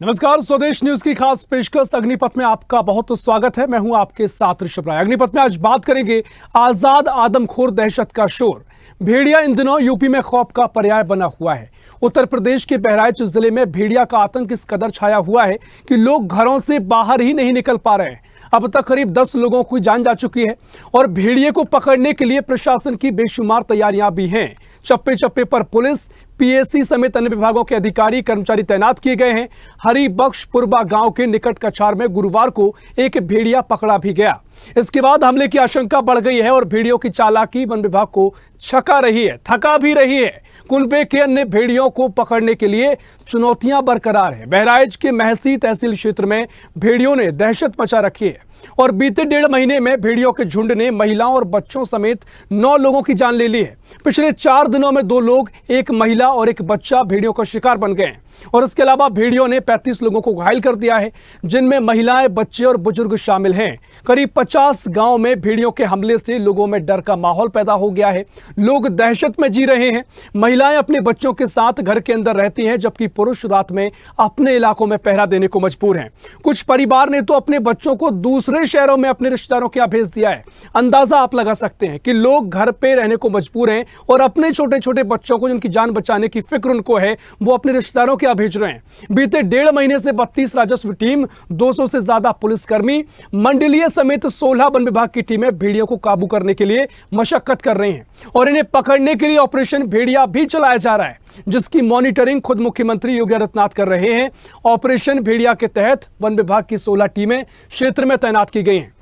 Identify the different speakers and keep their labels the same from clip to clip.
Speaker 1: नमस्कार, स्वदेश न्यूज की खास पेशकश अग्निपथ में आपका बहुत स्वागत है। मैं हूं आपके साथ ऋषभ राय। अग्निपथ में आज बात करेंगे आजाद आदमखोर दहशत का शोर। भेड़िया इन दिनों यूपी में खौफ का पर्याय बना हुआ है। उत्तर प्रदेश के बहराइच जिले में भेड़िया का आतंक इस कदर छाया हुआ है कि लोग घरों से बाहर ही नहीं निकल पा रहे हैं। अब तक करीब 10 लोगों की जान जा चुकी है और भेड़िए को पकड़ने के लिए प्रशासन की बेशुमार तैयारियां भी हैं। चप्पे चप्पे पर पुलिस, पीएससी समेत अन्य विभागों के अधिकारी कर्मचारी तैनात किए गए हैं। हरिबख्शपुरबा गांव के निकट कछार में गुरुवार को एक भेड़िया पकड़ा भी गया। इसके बाद हमले की आशंका बढ़ गई है और भेड़ियों की चालाकी वन विभाग को छका रही है, थका भी रही है। कुनबे के अन्य भेड़ियों को पकड़ने के लिए चुनौतियां बरकरार है। बहराइच के महसी तहसील क्षेत्र में भेड़ियों ने दहशत मचा रखी है और बीते 1.5 महीने में भेड़ियों के झुंड ने महिलाओं और बच्चों समेत 9 लोगों की जान ले ली है। पिछले 4 दिनों में 2 लोग, एक महिला और एक बच्चा भेड़ियों का शिकार बन गए हैं और इसके अलावा भेड़ियों ने 35 लोगों को घायल कर दिया है, जिनमें महिलाएं, बच्चे और बुजुर्ग शामिल हैं। करीब 50 गांव में भेड़ियों के हमले से लोगों में डर का माहौल पैदा हो गया है। लोग दहशत में जी रहे हैं। महिलाएं अपने बच्चों के साथ घर के अंदर रहती हैं, जबकि पुरुष रात में अपने इलाकों में पहरा देने को मजबूर हैं। कुछ परिवार ने तो अपने बच्चों को दूसरे शहरों में अपने रिश्तेदारों के यहाँ भेज दिया है। अंदाजा आप लगा सकते हैं कि लोग घर पे रहने को मजबूर हैं और अपने छोटे छोटे बच्चों को, जिनकी जान बचाने की फिक्र उनको है, वो अपने रिश्तेदारों के यहाँ भेज रहे हैं। बीते 1.5 महीने से 32 राजस्व टीम, 200 से ज्यादा पुलिसकर्मी, मंडलीय समेत 16 वन विभाग की टीमें भेड़ियों को काबू करने के लिए मशक्कत कर रही हैं और इन्हें पकड़ने के लिए ऑपरेशन भेड़िया भी चलाया जा रहा है, जिसकी मॉनिटरिंग खुद मुख्यमंत्री योगी आदित्यनाथ कर रहे हैं। ऑपरेशन भेड़िया के तहत वन विभाग की 16 टीमें क्षेत्र में तैनात की गई हैं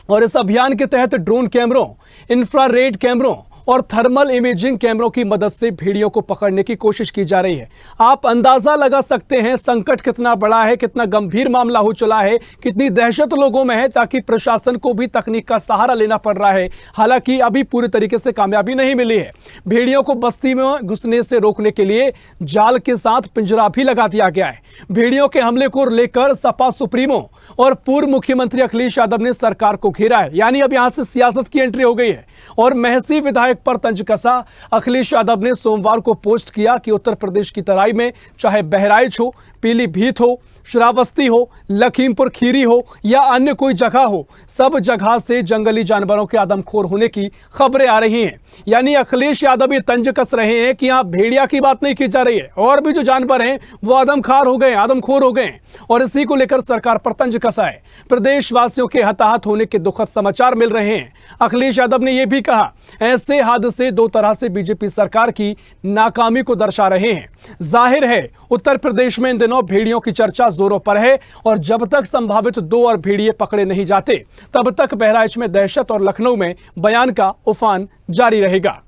Speaker 1: और इस अभियान के तहत ड्रोन कैमरों, इंफ्रारेड कैमरों और थर्मल इमेजिंग कैमरों की मदद से भेड़ियों को पकड़ने की कोशिश की जा रही है। आप अंदाजा लगा सकते हैं संकट कितना बड़ा है, कितना गंभीर मामला हो चला है, कितनी दहशत लोगों में है, ताकि प्रशासन को भी तकनीक का सहारा लेना पड़ रहा है। हालांकि अभी पूरी तरीके से कामयाबी नहीं मिली है। भेड़ियों को बस्ती में घुसने से रोकने के लिए जाल के साथ पिंजरा भी लगा दिया गया है। भेड़ियों के हमले को लेकर सपा सुप्रीमो और पूर्व मुख्यमंत्री अखिलेश यादव ने सरकार को घेरा है। यानी अब यहां से सियासत की एंट्री हो गई है और महसी विधायक पर तंज कसा। अखिलेश यादव ने सोमवार को पोस्ट किया कि उत्तर प्रदेश की तराई में, चाहे बहराइच हो, पीलीभीत हो, श्रावस्ती हो, लखीमपुर खीरी हो या अन्य कोई जगह हो, सब जगह से जंगली जानवरों के आदमखोर होने की खबरें आ रही हैं। यानी अखिलेश यादव ये तंज कस रहे हैं कि यहां भेड़िया की बात नहीं की जा रही है, और भी जो जानवर हैं वो आदमखार हो गए, आदमखोर हो गए, और इसी को लेकर सरकार पर तंज कसा है। प्रदेशवासियों के हताहत होने के दुखद समाचार मिल रहे हैं। अखिलेश यादव ने यह भी कहा, ऐसे हादसे 2 तरह से बीजेपी सरकार की नाकामी को दर्शा रहे हैं। जाहिर है उत्तर प्रदेश में इन दिनों भेड़ियों की चर्चा जोरों पर है और जब तक संभावित 2 और भेड़िए पकड़े नहीं जाते, तब तक बहराइच में दहशत और लखनऊ में बयान का उफान जारी रहेगा।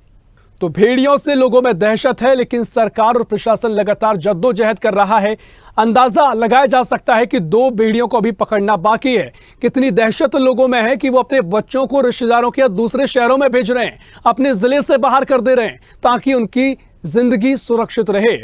Speaker 1: तो भेड़ियों से लोगों में दहशत है, लेकिन सरकार और प्रशासन लगातार जद्दोजहद कर रहा है। अंदाजा लगाया जा सकता है कि 2 भेड़ियों को अभी पकड़ना बाकी है। कितनी दहशत लोगों में है कि वो अपने बच्चों को रिश्तेदारों के दूसरे शहरों में भेज रहे हैं, अपने जिले से बाहर कर दे रहे हैं, ताकि उनकी जिंदगी सुरक्षित रहे।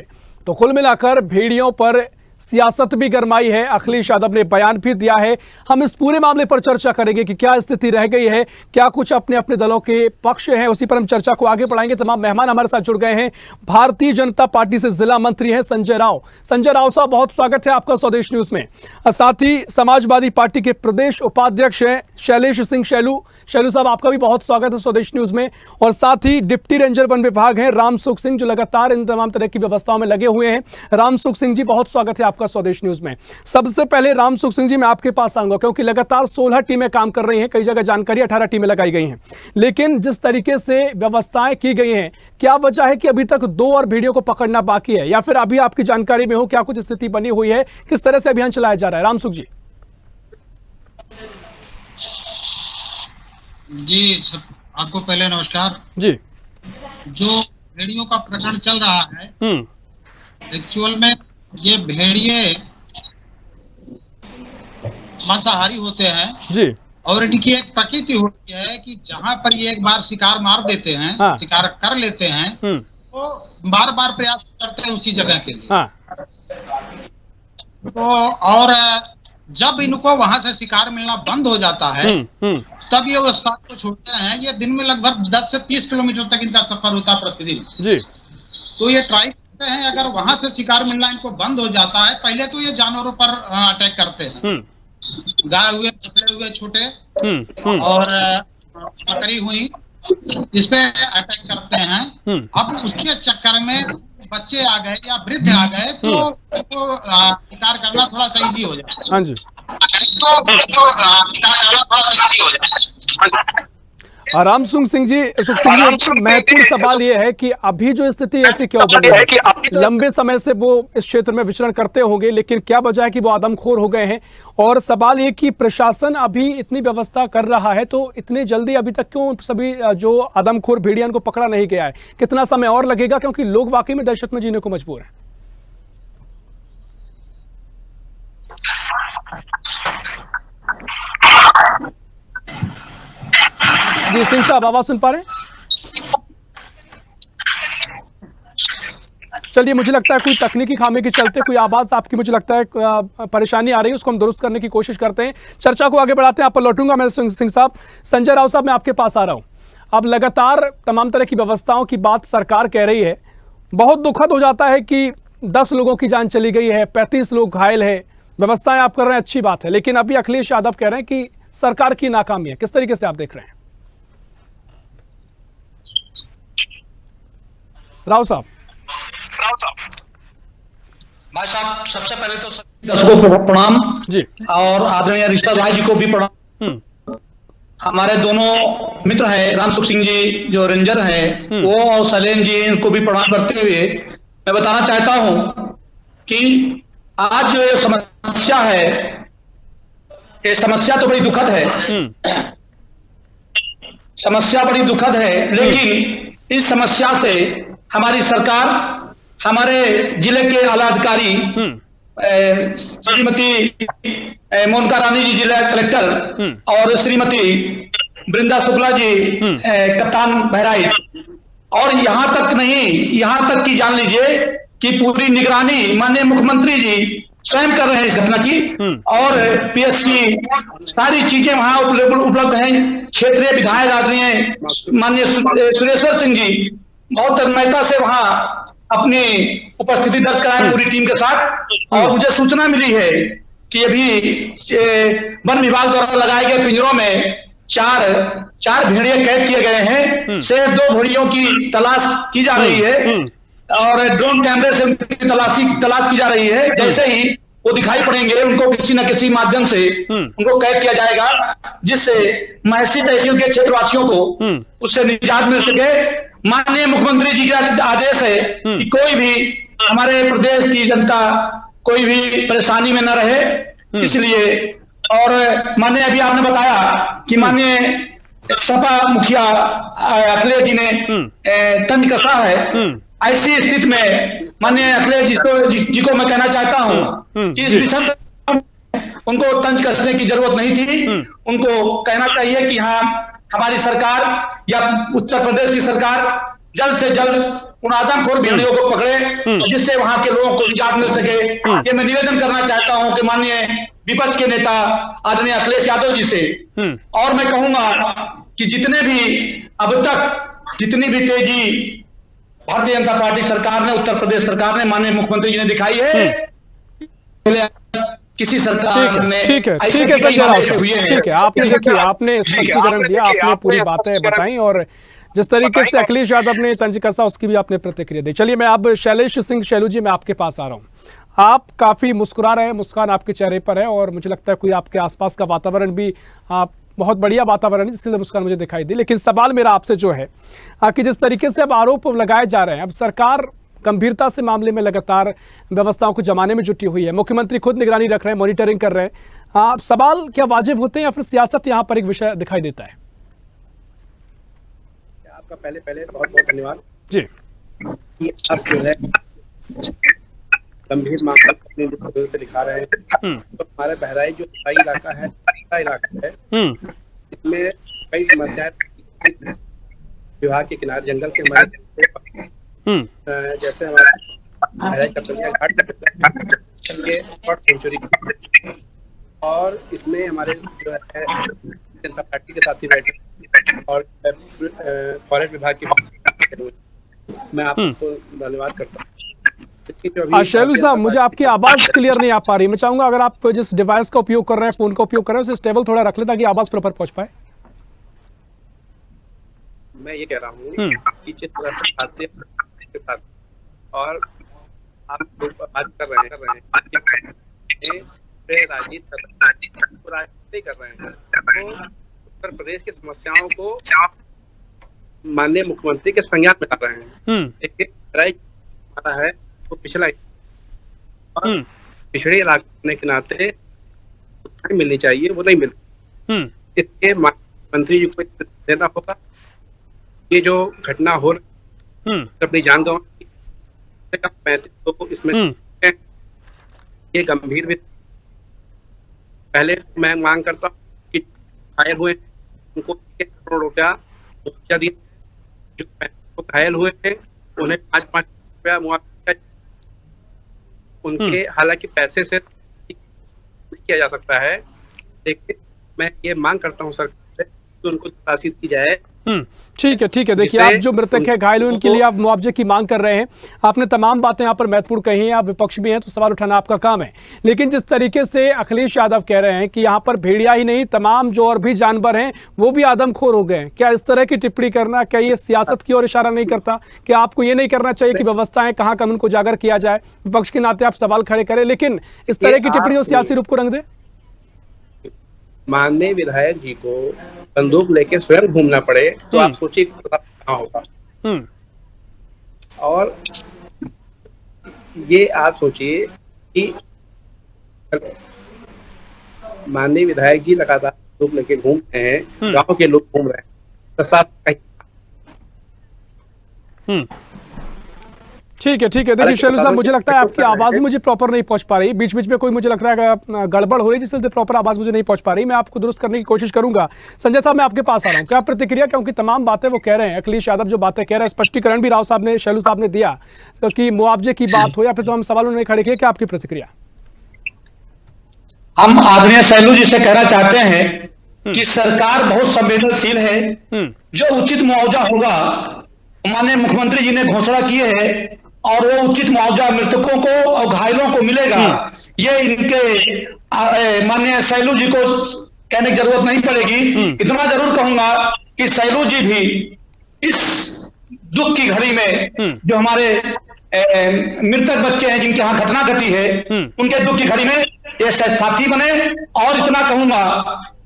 Speaker 1: तो कुल मिलाकर भेड़ियों पर सियासत भी गरमाई है। अखिलेश यादव ने बयान भी दिया है। हम इस पूरे मामले पर चर्चा करेंगे कि क्या स्थिति रह गई है, क्या कुछ अपने अपने दलों के पक्ष हैं, उसी पर हम चर्चा को आगे बढ़ाएंगे। तमाम मेहमान हमारे साथ जुड़ गए हैं। भारतीय जनता पार्टी से जिला मंत्री हैं संजय राव। संजय राव साहब, बहुत स्वागत है आपका स्वदेश न्यूज में। साथ ही समाजवादी पार्टी के प्रदेश उपाध्यक्ष हैं शैलेश सिंह शैलू साहब, आपका भी बहुत स्वागत है स्वदेश न्यूज में। और साथ ही डिप्टी रेंजर वन विभाग हैं रामसुख सिंह, जो लगातार इन तमाम तरह की व्यवस्थाओं में लगे हुए हैं। रामसुख सिंह जी, बहुत स्वागत है आपका स्वदेश न्यूज में। सबसे पहले रामसुख सिंह जी, मैं आपके पास आऊंगा, क्योंकि लगातार 16 टीमें काम कर रही हैं, कई जगह जानकारी 18 टीमें लगाई गई हैं, लेकिन जिस तरीके से व्यवस्थाएं की गई हैं, क्या वजह है कि अभी तक 2 और भेड़ियों को पकड़ना बाकी है, या फिर अभी आपकी जानकारी में हो क्या कुछ स्थिति बनी हुई है, किस तरह से अभियान चलाया जा रहा है? रामसुख जी।
Speaker 2: जी सब, आपको पहले नमस्कार जी। जो भेड़ियों का प्रकरण चल रहा है, एक्चुअल में ये भेड़िए मांसाहारी होते हैं जी, और इनकी एक प्रकृति होती है कि जहां पर ये एक बार शिकार मार देते हैं, हाँ, शिकार कर लेते हैं, तो बार बार प्रयास करते हैं उसी जगह के लिए, हाँ। तो और जब इनको वहां से शिकार मिलना बंद हो जाता है, तब ये उस स्थान को छोड़ते हैं। ये दिन में लगभग 10 से 30 किलोमीटर तक इनका सफर होता है प्रतिदिन जी। तो ये ट्राई करते हैं, अगर वहां से शिकार मिलना इनको बंद हो जाता है, पहले तो ये जानवरों पर अटैक करते हैं, गाय हुए, बछड़े हुए छोटे और बकरी हुई, इस पे अटैक करते हैं। अब उसके चक्कर में बच्चे आ गए या वृद्ध आ गए तो शिकार करना थोड़ा सा इजी हो जाए।
Speaker 1: हाँ जी, राम सुख सिंह जी, महत्वपूर्ण सवाल ये है कि अभी जो स्थिति ऐसी क्यों बनी है कि लंबे समय से वो इस क्षेत्र में विचरण करते होंगे, लेकिन क्या वजह है कि वो आदमखोर हो गए हैं? और सवाल ये कि प्रशासन अभी इतनी व्यवस्था कर रहा है तो इतनी जल्दी अभी तक क्यों सभी जो आदमखोर भेड़िया को पकड़ा नहीं गया है? कितना समय और लगेगा? क्योंकि लोग वाकई में दहशत में जीने को मजबूर हैं। जी सिंह साहब, आवाज सुन पा रहे हैं? चलिए, मुझे लगता है कोई तकनीकी खामी के चलते कोई आवाज आपकी, मुझे लगता है परेशानी आ रही है, उसको हम दुरुस्त करने की कोशिश करते हैं। चर्चा को आगे बढ़ाते हैं, आप पर लौटूंगा मैं सिंह साहब। संजय राव साहब, मैं आपके पास आ रहा हूं। अब लगातार तमाम तरह की व्यवस्थाओं की बात सरकार कह रही है, बहुत दुखद हो जाता है कि 10 लोगों की जान चली गई है, 35 लोग घायल है, व्यवस्थाएं आप कर रहे हैं, अच्छी बात है, लेकिन अभी अखिलेश यादव कह रहे हैं कि सरकार की नाकामी है। किस तरीके से आप देख रहे हैं राव साहब?
Speaker 3: भाई साहब, सबसे पहले तो दर्शकों को प्रणाम
Speaker 1: जी,
Speaker 3: और आदरणीय ऋषभ भाई जी को भी प्रणाम। हमारे दोनों मित्र हैं, राम सुख सिंह जी जो रेंजर हैं वो, और सलेन जी, इनको भी प्रणाम करते हुए मैं बताना चाहता हूं कि आज जो ये समस्या है, ये समस्या तो बड़ी दुखद है, समस्या बड़ी दुखद है, लेकिन इस समस्या से हमारी सरकार, हमारे जिले के आला अधिकारी श्रीमती मोनिका रानी जी जिला कलेक्टर और श्रीमती वृंदा शुक्ला जी कप्तान बहराइच, और यहां तक नहीं, यहां तक की जान लीजिए कि पूरी निगरानी माननीय मुख्यमंत्री जी स्वयं कर रहे हैं इस घटना की, और पीएससी सारी चीजें वहां उपलब्ध हैं। क्षेत्रीय विधायक आदरणीय माननीय सुरेश्वर सिंह जी बहुत तन्मयता से वहां अपनी उपस्थिति दर्ज कराएं पूरी टीम के साथ। और मुझे सूचना मिली है कि अभी वन विभाग द्वारा लगाए गए पिंजरों में चार भेड़िए कैद किए गए हैं, सिर्फ 2 भेड़ियों की तलाश की जा रही है और ड्रोन कैमरे से उनकी तलाश की जा रही है। जैसे ही वो दिखाई पड़ेंगे उनको किसी न किसी माध्यम से उनको कैद किया जाएगा, जिससे महसी तहसील के क्षेत्रवासियों को उससे निजात मिल सके। माननीय मुख्यमंत्री जी का आदेश है कि कोई भी हमारे प्रदेश की जनता कोई भी परेशानी में न रहे, इसलिए। और माननीय अभी आपने बताया कि माननीय सपा मुखिया अखिलेश जी ने तंज कसा है, ऐसी स्थिति में माननीय अखिलेश जी को मैं कहना चाहता हूं कि इस विषय उनको तंज कसने की जरूरत नहीं थी। उनको कहना चाहिए कि हाँ, हमारी सरकार या उत्तर प्रदेश की सरकार जल्द से जल्द उन आदमखोर भेड़ियों को पकड़े, जिससे वहां के लोगों को निजात मिल सके। ये मैं निवेदन करना चाहता हूं कि माननीय विपक्ष के नेता आदरणीय अखिलेश यादव जी से। और मैं कहूंगा कि जितने भी अब तक जितनी भी तेजी भारतीय जनता पार्टी सरकार ने, उत्तर प्रदेश सरकार ने, माननीय मुख्यमंत्री जी ने दिखाई है, किसी सरकार ने
Speaker 1: ठीक है संजय राव साहब, ठीक है, आपने देखिए, आपने स्पष्टीकरण दिया, आपने पूरी बातें बताई, और जिस तरीके से अखिलेश यादव ने तंज कसा उसकी भी आपने प्रतिक्रिया दी। चलिए, मैं अब शैलेश सिंह शैलू जी, मैं आपके पास आ रहा हूँ। आप काफी मुस्कुरा रहे हैं, मुस्कान आपके चेहरे पर है, और मुझे लगता है कोई आपके आसपास का वातावरण भी बहुत बढ़िया वातावरण है जिसके मुस्कान मुझे दिखाई दी। लेकिन सवाल मेरा आपसे जो है कि जिस तरीके से अब आरोप लगाए जा रहे हैं, अब सरकार गंभीरता से मामले में लगातार व्यवस्थाओं को जमाने में जुटी हुई है, मुख्यमंत्री खुद निगरानी रख रहे हैं, मॉनिटरिंग कर रहे हैं, सवाल क्या वाजिब होते हैं या फिर सियासत यहाँ पर एक विषय दिखाई देता है?
Speaker 4: आपका पहले बहुत बहुत धन्यवाद
Speaker 1: जी।
Speaker 4: आप जो है गंभीर मामला अपने जो से दिखा रहे हैं, तो हमारा बहराइच जो तराई इलाका है, इसमें कई समस्याएं विभाग के किनारे जंगल के हमारे जैसे हमारे सेंचुरी, और इसमें हमारे जो है जनता पार्टी के साथी बैठे और फॉरेस्ट विभाग के मैं आपको धन्यवाद करता हूँ।
Speaker 1: शैलू साहब, मुझे आपकी आवाज क्लियर नहीं आ पा रही। मैं चाहूंगा अगर आप जिस डिवाइस का उपयोग कर रहे हैं, फोन का उपयोग कर रहे हैं, उसे स्टेबल थोड़ा रख ले ताकि आवाज प्रॉपर पहुंच पाए।
Speaker 4: मैं ये कह रहा हूँ कि जिस तरह से भारतीय के साथ और आप लोग बात कर रहे हैं राजनीति कर रहे हैं, तो उत्तर प्रदेश की समस्याओं को माननीय मुख्यमंत्री के संज्ञान में ला रहे हैं। देखिए है तो पिछड़ा पिछड़े इलाके होने के नाते मिलनी चाहिए, वो नहीं मिलती। इसके मंत्री जी को देना होगा। ये जो घटना हो रही अपनी जान गंवाई 35 लोग इसमें ये गंभीर भी। पहले मैं मांग करता हूँ कि घायल हुए उनको 1 करोड़ रुपया मुआवजा दिया, जो घायल हुए थे उन्हें 5-5 रुपया मुआवजा। उनके हालांकि पैसे से किया जा सकता है, लेकिन मैं ये मांग करता हूँ सरकार से कि उनको राशि दी जाए।
Speaker 1: ठीक है। देखिए, आप जो मृतक है, घायल हुए, उनके लिए आप मुआवजे की मांग कर रहे हैं। आपने तमाम बातें यहाँ पर महत्वपूर्ण कही हैं। आप विपक्ष भी हैं तो सवाल उठाना आपका काम है। लेकिन जिस तरीके से अखिलेश यादव कह रहे हैं कि यहाँ पर भेड़िया ही नहीं, तमाम जो और भी जानवर हैं वो भी आदमखोर हो गए हैं, क्या इस तरह की टिप्पणी करना, क्या ये सियासत की ओर इशारा नहीं करता? क्या आपको ये नहीं करना चाहिए कि व्यवस्थाएं कहाँ कानून को उजागर किया जाए? विपक्ष के नाते आप सवाल खड़े करें, लेकिन इस तरह की टिप्पणी सियासी रूप को रंग दे।
Speaker 4: माननीय विधायक जी को बंदूक लेके स्वयं घूमना पड़े तो आप सोचिए कहाँ होगा। और ये आप सोचिए कि माननीय विधायक जी लगातार बंदूक लेके घूम रहे हैं, गांव के लोग घूम रहे हैं, प्रशासन।
Speaker 1: ठीक है। देखिए शैलू साहब, मुझे लगता है आपकी आवाज मुझे प्रॉपर नहीं पहुंच पा रही। बीच में कोई मुझे लग रहा है गड़बड़ हो रही है, जिस चलते प्रॉपर आवाज मुझे नहीं पहुंच पा रही। मैं आपको दुरुस्त करने की कोशिश करूंगा। संजय साहब, मैं आपके पास आ रहा हूं, क्या प्रतिक्रिया? क्योंकि तमाम बातें वो कह रहे हैं, अखिलेश यादव जो बातें कह रहे हैं, स्पष्टीकरण भी राव साहब ने, शैलू साहब ने दिया कि मुआवजे की बात हो या फिर तमाम सवाल उन्होंने खड़े किए। क्या आपकी प्रतिक्रिया?
Speaker 3: हम आदरणीय शैलू जी से कहना चाहते हैं कि सरकार बहुत संवेदनशील है। जो उचित मुआवजा होगा, माननीय मुख्यमंत्री जी ने घोषणा की है, और वो उचित मुआवजा मृतकों को और घायलों को मिलेगा। ये इनके माननीय शैलू जी को कहने की जरूरत नहीं पड़ेगी। इतना जरूर कहूंगा कि शैलू जी भी इस दुख की घड़ी में जो हमारे मृतक बच्चे हैं जिनके यहाँ घटना घटी है, उनके दुख की घड़ी में ये साथी बने। और इतना कहूंगा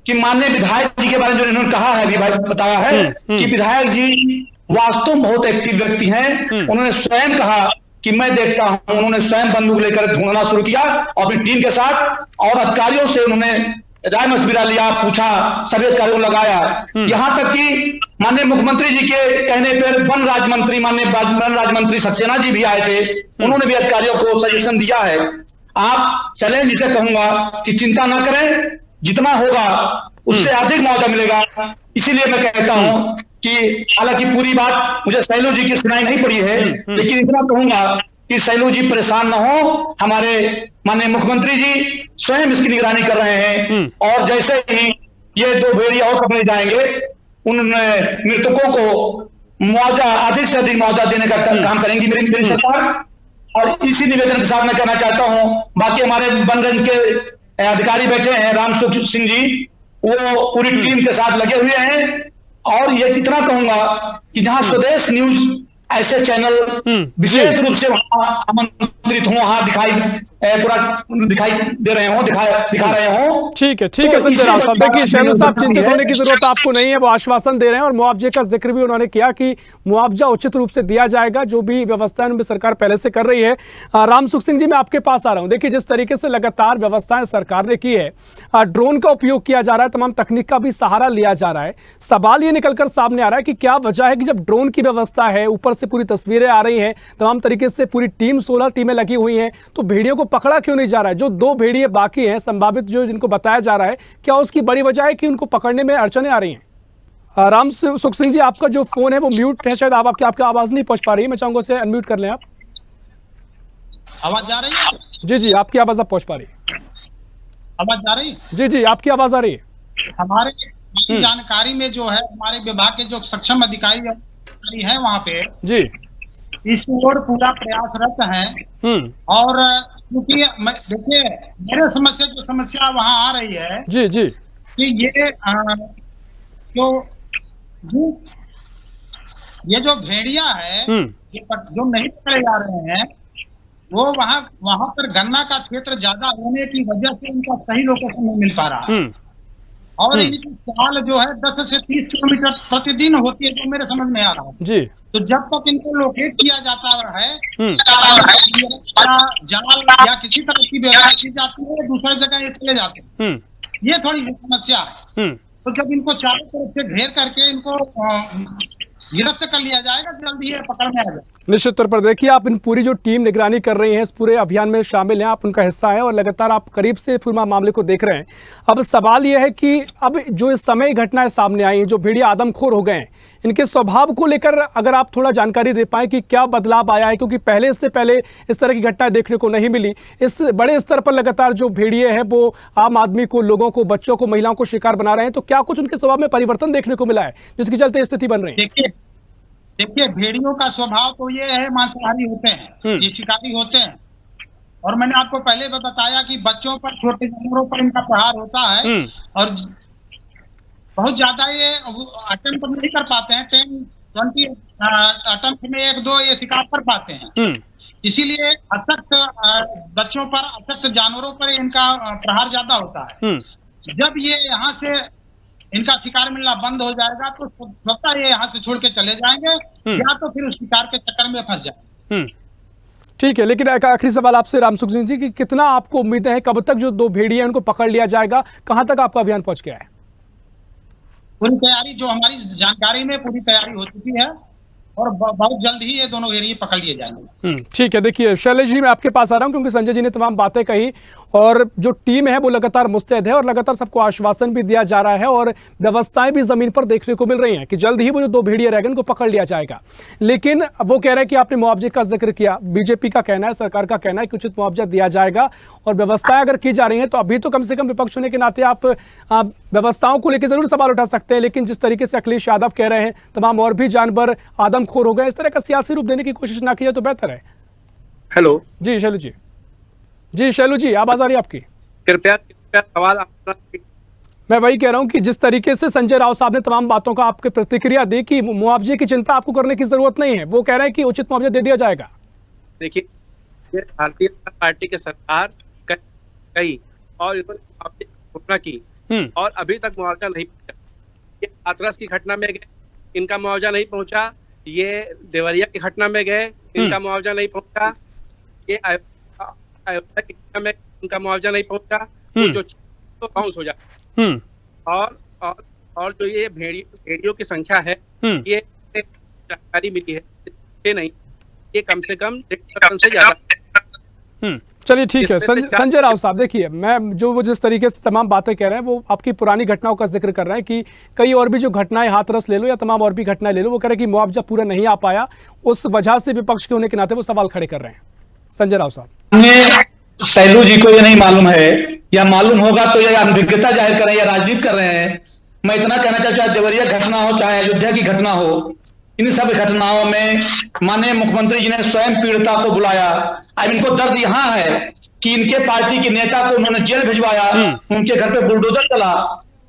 Speaker 3: कि माननीय विधायक जी के बारे में जो इन्होंने कहा है, बताया है कि विधायक जी वास्तव में बहुत एक्टिव व्यक्ति हैं। उन्होंने स्वयं कहा कि मैं देखता हूं, उन्होंने स्वयं बंदूक लेकर ढूंढना शुरू किया और अपनी टीम के साथ, और अधिकारियों से उन्होंने राय मशविरा लिया, पूछा, सभी अधिकारियों को लगाया। यहां तक कि माननीय मुख्यमंत्री जी के कहने पर वन राज्य मंत्री सक्सेना जी भी आए थे, उन्होंने भी अधिकारियों को सजेशन दिया है। आप चलें, जिसे कहूंगा कि चिंता ना करें, जितना होगा उससे अधिक मुआवजा मिलेगा। इसीलिए मैं कहता हूं कि हालांकि पूरी बात मुझे शैलू जी की सुनाई नहीं पड़ी है, लेकिन इतना कहूंगा कि शैलू जी परेशान न हो। हमारे माननीय मुख्यमंत्री जी स्वयं इसकी निगरानी कर रहे हैं, और जैसे ही ये 2 भेड़िया और पकड़े जाएंगे, उन मृतकों को मुआवजा, अधिक से अधिक मुआवजा देने का काम करेंगी मेरी सरकार। और इसी निवेदन के साथ मैं कहना चाहता हूं, बाकी हमारे बनगंज के अधिकारी बैठे हैं, राम सुख सिंह जी, वो पूरी टीम के साथ लगे हुए हैं। और ये इतना कहूंगा कि जहां स्वदेश न्यूज ऐसे चैनल विशेष रूप से वहां आमंत्रित हो, वहां दिखाई दे रहे हो, दिखा रहे हो।
Speaker 1: ठीक है संजय राव साहब, देखिए शैलू साहब, चिंतित होने की जरूरत आपको नहीं है, वो आश्वासन दे रहे हैं और मुआवजे का जिक्र भी उन्होंने किया कि मुआवजा उचित रूप से दिया जाएगा, जो भी व्यवस्थाएं उनमें सरकार पहले से कर रही है। राम सुख सिंह जी, मैं आपके पास आ रहा हूं। देखिए, जिस तरीके से लगातार व्यवस्थाएं सरकार ने की है, ड्रोन का उपयोग किया जा रहा है, तमाम तकनीक का भी सहारा लिया जा रहा है, सवाल ये निकलकर सामने आ रहा है कि क्या वजह है कि जब ड्रोन की व्यवस्था है, ऊपर से पूरी तस्वीरें आ रही हैं, तमाम तरीके से पूरी टीम 16 टीमें लगी हुई हैं, तो भेड़ियों को पकड़ा क्यों नहीं जा रहा है? जो 2 भेड़िए बाकी हैं संभावित, जो जिनको बताया जा रहा है, क्या उसकी बड़ी वजह है कि उनको पकड़ने में अड़चने आ रही हैं? राम सुख सिंह जी, आपका जो फोन है वो म्यूट है, शायद आपकी आवाज नहीं पहुंच पा रही है। मैं चाहूंगा उसे अनम्यूट कर लें आप।
Speaker 2: आवाज जा रही है?
Speaker 1: जी, आपकी आवाज आप पहुंच पा रही है।
Speaker 2: आवाज जा रही है?
Speaker 1: जी, आपकी आवाज आ रही है।
Speaker 2: हमारे जानकारी में जो है, हमारे विभाग के जो सक्षम अधिकारी है वहां पे जी, इस ओर पूरा प्रयासरत है। और क्योंकि देखिए मेरे समस्या जो समस्या वहां आ रही है
Speaker 1: जी जी
Speaker 2: कि ये जो भेड़िया है जो नहीं पकड़े जा रहे हैं वो वहां पर गन्ना का क्षेत्र ज्यादा होने की वजह से उनका सही लोकेशन नहीं मिल पा रहा है। और इनकी चाल जो है 10 से 30 किलोमीटर प्रतिदिन होती है, जो मेरे समझ में आ रहा है जी। तो जब तक इनको लोकेट किया जाता है जाल या किसी तरह की व्यवस्था की जाती है, दूसरी जगह ये चले जाते हैं, ये थोड़ी सी समस्या है। तो जब इनको चारों तरफ से घेर करके इनको गिरफ्त कर लिया जाएगा, जल्दी ये पकड़ में आ जाए।
Speaker 1: निश्चित तौर पर देखिए, आप इन पूरी जो टीम निगरानी कर रही है इस पूरे अभियान में शामिल हैं, आप उनका हिस्सा है और लगातार आप करीब से पूरे मामले को देख रहे हैं। अब सवाल यह है कि अब जो इस समय घटनाएं सामने आई, जो भेड़िया आदमखोर हो गए हैं, इनके स्वभाव को लेकर अगर आप थोड़ा जानकारी दे पाएं कि क्या बदलाव आया है, क्योंकि इससे पहले इस तरह की घटनाएं देखने को नहीं मिली। इस बड़े स्तर पर लगातार जो भेड़िए हैं वो आम आदमी को, लोगों को, बच्चों को, महिलाओं को शिकार बना रहे हैं, तो क्या कुछ उनके स्वभाव में परिवर्तन देखने को मिला है जिसके चलते स्थिति बन रही है?
Speaker 2: देखिए भेड़ियों का स्वभाव तो ये है, मांसाहारी होते हैं, ये शिकारी होते हैं। और मैंने आपको पहले बताया कि बच्चों पर, छोटे जानवरों पर इनका प्रहार होता है और बहुत ज्यादा ये अटेम्प्ट नहीं कर पाते हैं। 10-20 अटेम्प्ट में 1-2 ये शिकार कर पाते हैं। इसीलिए असक्त बच्चों पर, असक्त जानवरों पर इनका प्रहार ज्यादा होता है। जब ये यहाँ से इनका शिकार मिलना बंद हो जाएगा तो स्वतः ये यहाँ से छोड़ के चले जाएंगे या तो फिर उस शिकार के चक्कर में फंस जाएंगे।
Speaker 1: ठीक है, लेकिन एक आखिरी सवाल आपसे रामसुख सिंह जी कि कितना आपको उम्मीदें हैं, कब तक जो 2 भेड़िए उनको पकड़ लिया जाएगा, कहां तक आपका अभियान पहुंच गया है?
Speaker 2: पूरी तैयारी, जो हमारी जानकारी में पूरी तैयारी हो चुकी है और बहुत जल्द ही ये दोनों भेड़िए पकड़ लिए जाएंगे।
Speaker 1: ठीक है, देखिए शैलेश जी, मैं आपके पास आ रहा हूं क्योंकि संजय जी ने तमाम बातें कही और जो टीम है वो लगातार मुस्तैद है और लगातार सबको आश्वासन भी दिया जा रहा है और व्यवस्थाएं भी जमीन पर देखने को मिल रही हैं कि जल्द ही वो जो 2 भेड़िए रह गए उनको पकड़ लिया जाएगा। लेकिन वो कह रहे हैं कि आपने मुआवजे का जिक्र किया, बीजेपी का कहना है, सरकार का कहना है कि उचित मुआवजा दिया जाएगा और व्यवस्थाएं अगर की जा रही हैं तो अभी तो कम से कम विपक्ष होने के नाते आप व्यवस्थाओं को लेकर जरूर सवाल उठा सकते हैं, लेकिन जिस तरीके से अखिलेश यादव कह रहे हैं तमाम और भी जानवर आदमखोर हो गए, इस तरह का सियासी रूप देने की कोशिश ना की जाए तो बेहतर है।
Speaker 4: हेलो
Speaker 1: जी शैलू जी, जी शैलू जी, आवाज आ रही है आपकी?
Speaker 4: कृपया सवाल आपका।
Speaker 1: मैं वही कह रहा हूं कि जिस तरीके से संजय राव साहब ने तमाम बातों का आपकी प्रतिक्रिया दी कि मुआवजे की चिंता आपको करने की जरूरत नहीं है, वो कह रहे हैं कि उचित मुआवजा दे दिया जाएगा।
Speaker 4: देखिए, भारतीय जनता पार्टी की सरकार कई और इन्होंने घोषणा की और अभी तक मुआवजा नहीं पहुंचा। ये हाथरस की घटना में गए, इनका मुआवजा नहीं पहुंचा। ये देवरिया की घटना में गए, इनका मुआवजा नहीं पहुंचा। ये अयोध्या की घटना में इनका मुआवजा नहीं पहुंचा। तो जो तो बाउंस हो जाए और जो ये भेड़ियों की संख्या है, ये जानकारी मिली है, ये नहीं, ये कम से कम 1% से ज्यादा।
Speaker 1: चलिए ठीक है संजय राव साहब, देखिए मैं जो वो जिस तरीके से तमाम बातें कह रहे हैं वो आपकी पुरानी घटनाओं का जिक्र कर रहे हैं कि कई और भी जो घटनाएं, हाथरस ले लो या तमाम और भी घटनाएं ले लो, वो कह रहे हैं कि मुआवजा पूरा नहीं आ पाया, उस वजह से विपक्ष के होने के नाते वो सवाल खड़े कर रहे हैं। संजय राव साहब,
Speaker 3: शैलू जी को ये नहीं मालूम है या मालूम होगा तो ये अनभिज्ञता जाहिर कर रहे हैं या राजनीति कर रहे हैं। मैं इतना कहना चाहता हूं, चाहे देवरिया घटना हो, चाहे अयोध्या की घटना हो, इन सब घटनाओं में माननीय मुख्यमंत्री जी ने स्वयं पीड़िता को बुलाया। अब इनको दर्द यहाँ है कि इनके पार्टी के नेता को उन्होंने जेल भिजवाया, उनके घर पे बुलडोजर चला,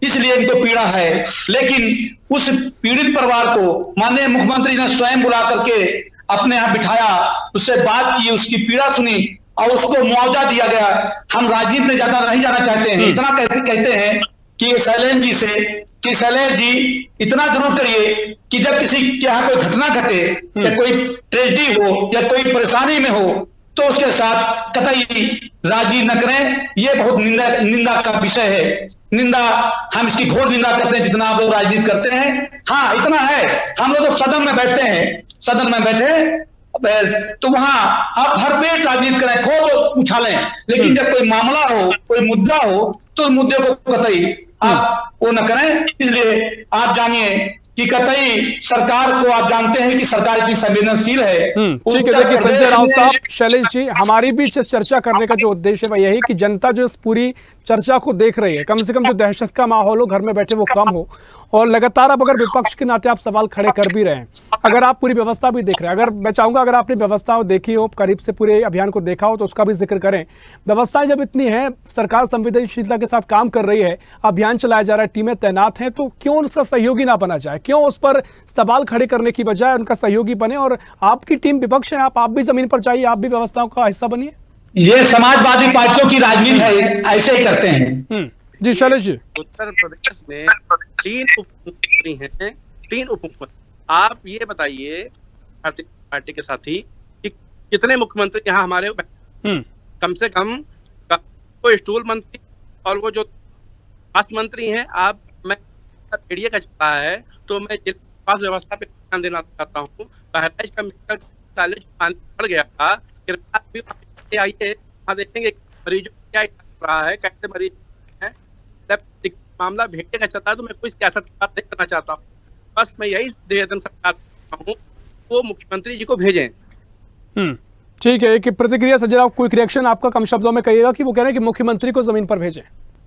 Speaker 3: इसलिए इनको पीड़ा है। लेकिन उस पीड़ित परिवार को माननीय मुख्यमंत्री ने स्वयं बुला करके अपने यहाँ बिठाया, उससे बात की, उसकी पीड़ा सुनी और उसको मुआवजा दिया गया। हम राजनीति में ज्यादा नहीं जाना चाहते हैं, इतना कहते हैं कि शैलेश जी से कि शैलेश जी इतना जरूर करिए कि जब किसी के यहाँ कोई घटना घटे या कोई ट्रेजेडी हो या कोई परेशानी में हो तो उसके साथ कतई राजनीति न करें। ये बहुत निंदा का विषय है। निंदा, हम इसकी घोर निंदा करते हैं जितना आप लोग राजनीति करते हैं। हाँ इतना है, हम लोग तो सदन में बैठते हैं, सदन में बैठे तो वहां आप हर पेट राजनीति करें, खूब उछालें, लेकिन जब कोई मामला हो, कोई मुद्दा हो तो मुद्दे को कतई आप वो न करें। इसलिए आप जानिए कि कतई सरकार को, आप जानते हैं कि सरकार इतनी संवेदनशील है।
Speaker 1: ठीक है, देखिए संजय राउत साहब, शैलेश जी, हमारी भी चर्चा करने का जो उद्देश्य है वह यही कि जनता जो इस पूरी चर्चा को देख रही है, कम से कम जो दहशत का माहौल हो, घर में बैठे वो कम हो। और लगातार अब अगर विपक्ष के नाते आप सवाल खड़े कर भी रहे हैं, अगर आप पूरी व्यवस्था भी देख रहे हैं, अगर मैं चाहूंगा अगर आपने व्यवस्था देखी हो, करीब से पूरे अभियान को देखा हो, तो उसका भी जिक्र करें। व्यवस्थाएं जब इतनी हैं, सरकार संवेदनशीलता के साथ काम कर रही है, अभियान चलाया जा रहा है, टीमें तैनात हैं, तो क्यों उसका सहयोगी ना बना जाए? क्यों उस पर सवाल खड़े करने की बजाय उनका सहयोगी बने? और आपकी टीम विपक्ष है, आप भी जमीन पर जाइए, आप भी व्यवस्थाओं का हिस्सा बनिए।
Speaker 3: ये समाजवादी पार्टियों की राजनीति है, ऐसे ही करते हैं।
Speaker 1: जी शैलेश जी।
Speaker 4: उत्तर प्रदेश में 3 उप मुख्यमंत्री हैं, 3 उप मुख्यमंत्री। आप ये बताइए भारतीय पार्टी के साथी कि कितने मुख्यमंत्री यहाँ हमारे कम से कम वो स्टूल मंत्री और वो जो स्वास्थ्य मंत्री हैं। आप मैं मीडिया का चल रहा है तो मैं स्वास्थ्य व्यवस्था पे ध्यान देना चाहता हूँ। बहराइच का मेडिकल कॉलेज पानी बढ़ गया था, आइए वहाँ देखेंगे मरीजों क्या रहा है, कैसे मरीज है। मामला भेड़िया का चलता है तो मैं कोई सियासत नहीं करना चाहता हूँ। बस मैं यही निवेदन सरकार हूँ, वो मुख्यमंत्री जी को भेजें।
Speaker 1: ठीक है, एक प्रतिक्रिया संजय राउत, क्विक रिएक्शन आपका, कम शब्दों में कहिएगा कि वो कह रहे हैं कि मुख्यमंत्री को जमीन पर भेजें।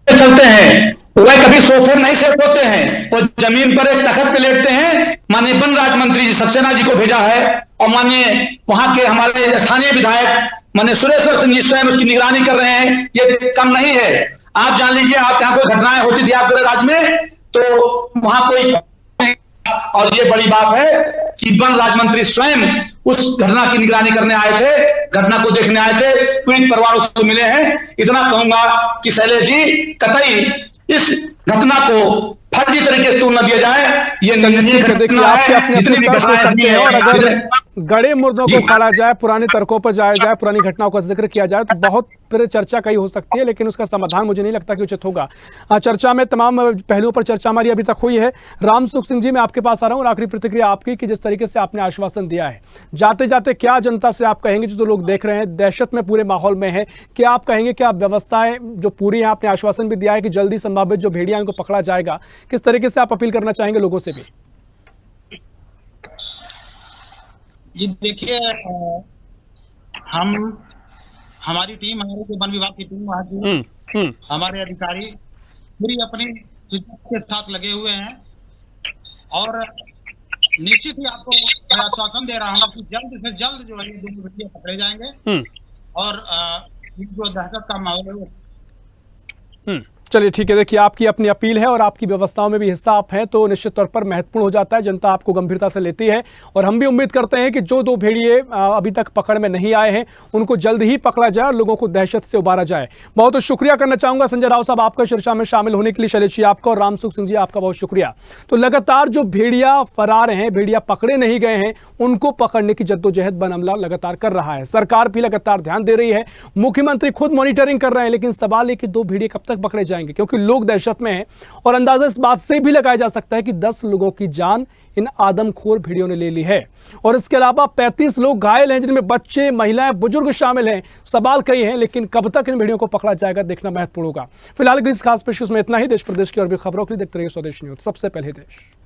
Speaker 3: चलते हैं वह कभी सोफे नहीं सेट होते हैं, वो जमीन पर एक तखत पे लेटते हैं। माननीय वन राज्य मंत्री जी सक्सेना जी को भेजा है और माननीय वहां के हमारे स्थानीय विधायक माननीय सुरेश्वर सिंह जी स्वयं उसकी निगरानी कर रहे हैं। ये कम नहीं है। आप जान लीजिए, आप यहाँ कोई घटनाएं होती थी आपके राज्य में तो वहां कोई, और ये बड़ी बात है कि वन राज्य मंत्री स्वयं उस घटना की निगरानी करने आए थे, घटना को देखने आए थे, पीड़ित परिवारों से मिले हैं। इतना कहूंगा कि शैलेश जी, कतई इस घटना को फर्जी तरीके से तूल न दिया जाए। ये
Speaker 1: देखिए, आपके अपने तर्क हो सकते हैं, और अगर गड़े मुर्दों को खाला जाए, पुराने तर्कों पर जाया जाए, पुरानी घटनाओं का जिक्र किया जाए तो बहुत फिर चर्चा कई हो सकती है, लेकिन उसका समाधान मुझे नहीं लगता कि उचित होगा। चर्चा में तमाम पहलुओं पर चर्चा हमारी अभी तक हुई है। रामसुख सिंह जी, मैं आपके पास आ रहा हूँ और आखिरी प्रतिक्रिया आपकी कि जिस तरीके से आपने आश्वासन दिया है, जाते जाते क्या जनता से आप कहेंगे, जो लोग देख रहे हैं दहशत में पूरे माहौल में है, क्या आप कहेंगे कि आप व्यवस्थाएं जो पूरी हैं, आपने आश्वासन भी दिया है कि जल्दी संभावित जो भेड़िया उनको पकड़ा जाएगा, किस तरीके से आप अपील करना चाहेंगे लोगों से भी?
Speaker 2: जी देखिए, हमारी टीम, हमारे जो वन विभाग की टीम वहाँ की हमारे अधिकारी पूरी अपनी के साथ लगे हुए हैं और निश्चित ही आपको आश्वासन दे रहा हूँ कि जल्द से जल्द जो है ये दोनों भेड़िया पकड़े जाएंगे और जो दहशत का माहौल है वो।
Speaker 1: चलिए ठीक है, देखिए आपकी अपनी अपील है और आपकी व्यवस्थाओं में भी हिस्सा आप हैं तो निश्चित तौर पर महत्वपूर्ण हो जाता है, जनता आपको गंभीरता से लेती है। और हम भी उम्मीद करते हैं कि जो 2 भेड़िए अभी तक पकड़ में नहीं आए हैं उनको जल्द ही पकड़ा जाए और लोगों को दहशत से उबारा जाए। बहुत शुक्रिया करना चाहूंगा संजय राउत साहब आपका चर्चा में शामिल होने के लिए। शैलेश जी आपका और रामसुख सिंह जी आपका बहुत शुक्रिया। तो लगातार जो भेड़िया फरार हैं, भेड़िया पकड़े नहीं गए हैं, उनको पकड़ने की जद्दोजहद वन अमला लगातार कर रहा है। सरकार भी लगातार ध्यान दे रही है, मुख्यमंत्री खुद मॉनिटरिंग कर रहे हैं, लेकिन सवाल है कि 2 भेड़िए कब तक पकड़े जाएंगे, क्योंकि लोग दहशत में है। और अंदाजा इस बात से भी लगाया जा सकता है कि 10 लोगों की जान इन आदमखोर भेड़ियों ने ले ली है और इसके अलावा 35 लोग घायल हैं, जिनमें बच्चे, महिलाएं, बुजुर्ग शामिल हैं। सवाल कई हैं, लेकिन कब तक इन भेड़ियों को पकड़ा जाएगा देखना महत्वपूर्ण होगा। फिलहाल इस खास पेश में इतना ही। देश प्रदेश की और भी खबरों के लिए देखते रहिए स्वदेश न्यूज, सबसे पहले देश।